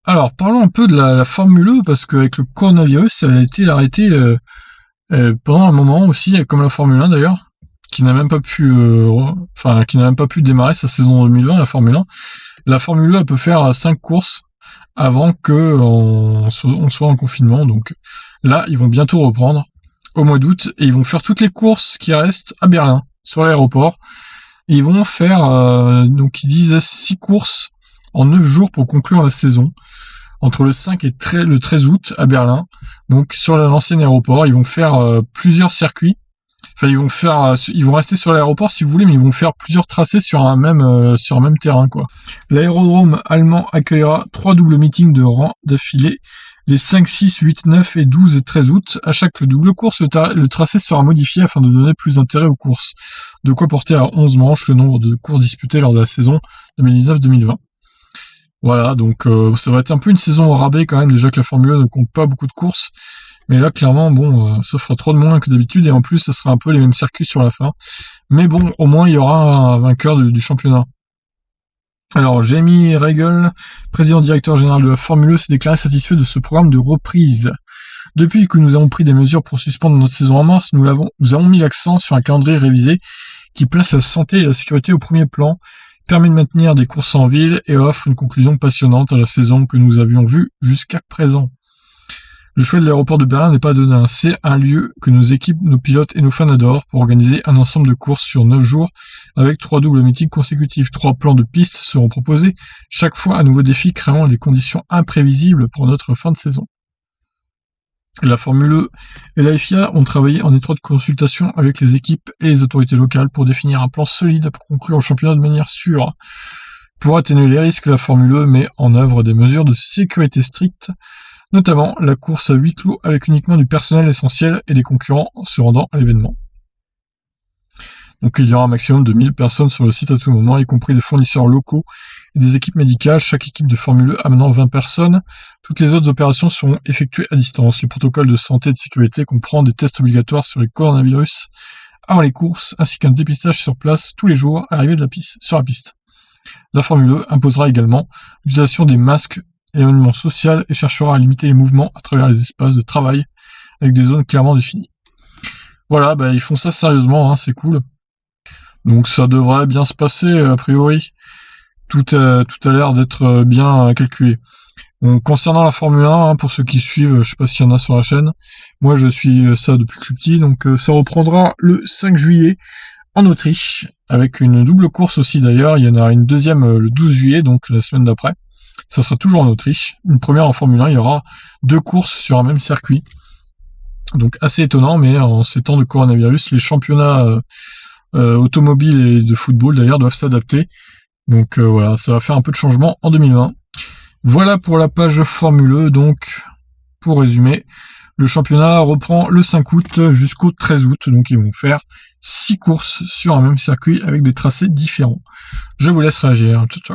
Alors, parlons un peu de la Formule E, parce qu'avec le coronavirus, elle a été arrêtée pendant un moment aussi, comme la Formule 1 d'ailleurs, qui n'a même pas pu, qui n'a même pas pu démarrer sa saison 2020, la Formule 1. La Formule E, elle peut faire 5 courses avant que on soit en confinement, donc là, ils vont bientôt reprendre au mois d'août, et ils vont faire toutes les courses qui restent à Berlin, sur l'aéroport. Et ils vont faire, donc ils disent 6 courses en 9 jours pour conclure la saison, entre le 5 et le 13 août à Berlin. Donc sur l'ancien aéroport, ils vont faire plusieurs circuits. Enfin, ils vont rester sur l'aéroport si vous voulez, mais ils vont faire plusieurs tracés sur un même terrain, quoi. L'aérodrome allemand accueillera 3 doubles meetings de rang d'affilée les 5, 6, 8, 9 et 12 et 13 août. À chaque double course, le tracé sera modifié afin de donner plus d'intérêt aux courses. De quoi porter à 11 manches le nombre de courses disputées lors de la saison 2019-2020. Voilà, donc ça va être un peu une saison au rabais quand même, déjà que la Formule 1 ne compte pas beaucoup de courses. Mais là, clairement, bon, ça fera trop de moins que d'habitude, et en plus, ça sera un peu les mêmes circuits sur la fin. Mais bon, au moins, il y aura un vainqueur du championnat. Alors, Jamie Reigl, président-directeur général de la Formule E, s'est déclaré satisfait de ce programme de reprise. Depuis que nous avons pris des mesures pour suspendre notre saison en mars, nous avons mis l'accent sur un calendrier révisé qui place la santé et la sécurité au premier plan, permet de maintenir des courses en ville et offre une conclusion passionnante à la saison que nous avions vue jusqu'à présent. Le choix de l'aéroport de Berlin n'est pas anodin, c'est un lieu que nos équipes, nos pilotes et nos fans adorent pour organiser un ensemble de courses sur 9 jours avec 3 doubles meetings consécutifs. 3 plans de pistes seront proposés, chaque fois un nouveau défi créant des conditions imprévisibles pour notre fin de saison. La Formule E et la FIA ont travaillé en étroite consultation avec les équipes et les autorités locales pour définir un plan solide pour conclure le championnat de manière sûre. Pour atténuer les risques, la Formule E met en œuvre des mesures de sécurité strictes, notamment la course à huis clos avec uniquement du personnel essentiel et des concurrents se rendant à l'événement. Donc il y aura un maximum de 1000 personnes sur le site à tout moment, y compris des fournisseurs locaux et des équipes médicales. Chaque équipe de Formule 1 a maintenant 20 personnes. Toutes les autres opérations seront effectuées à distance. Le protocole de santé et de sécurité comprend des tests obligatoires sur les coronavirus avant les courses, ainsi qu'un dépistage sur place tous les jours à l'arrivée sur la piste. La Formule 1 imposera également l'utilisation des masques et l'éloignement social et cherchera à limiter les mouvements à travers les espaces de travail avec des zones clairement définies. Voilà, ils font ça sérieusement, c'est cool. Donc ça devrait bien se passer, a priori. Tout a l'air d'être bien calculé. Donc, concernant la Formule 1, pour ceux qui suivent, je sais pas s'il y en a sur la chaîne, moi je suis ça depuis que je suis petit, donc ça reprendra le 5 juillet en Autriche, avec une double course aussi d'ailleurs. Il y en aura une deuxième le 12 juillet, donc la semaine d'après. Ça sera toujours en Autriche. Une première en Formule 1, il y aura 2 courses sur un même circuit. Donc assez étonnant, mais en ces temps de coronavirus, les championnats automobiles et de football d'ailleurs doivent s'adapter. Donc voilà, ça va faire un peu de changement en 2020. Voilà pour la page Formule E. Donc, pour résumer, le championnat reprend le 5 août jusqu'au 13 août. Donc ils vont faire 6 courses sur un même circuit avec des tracés différents. Je vous laisse réagir. Ciao, ciao.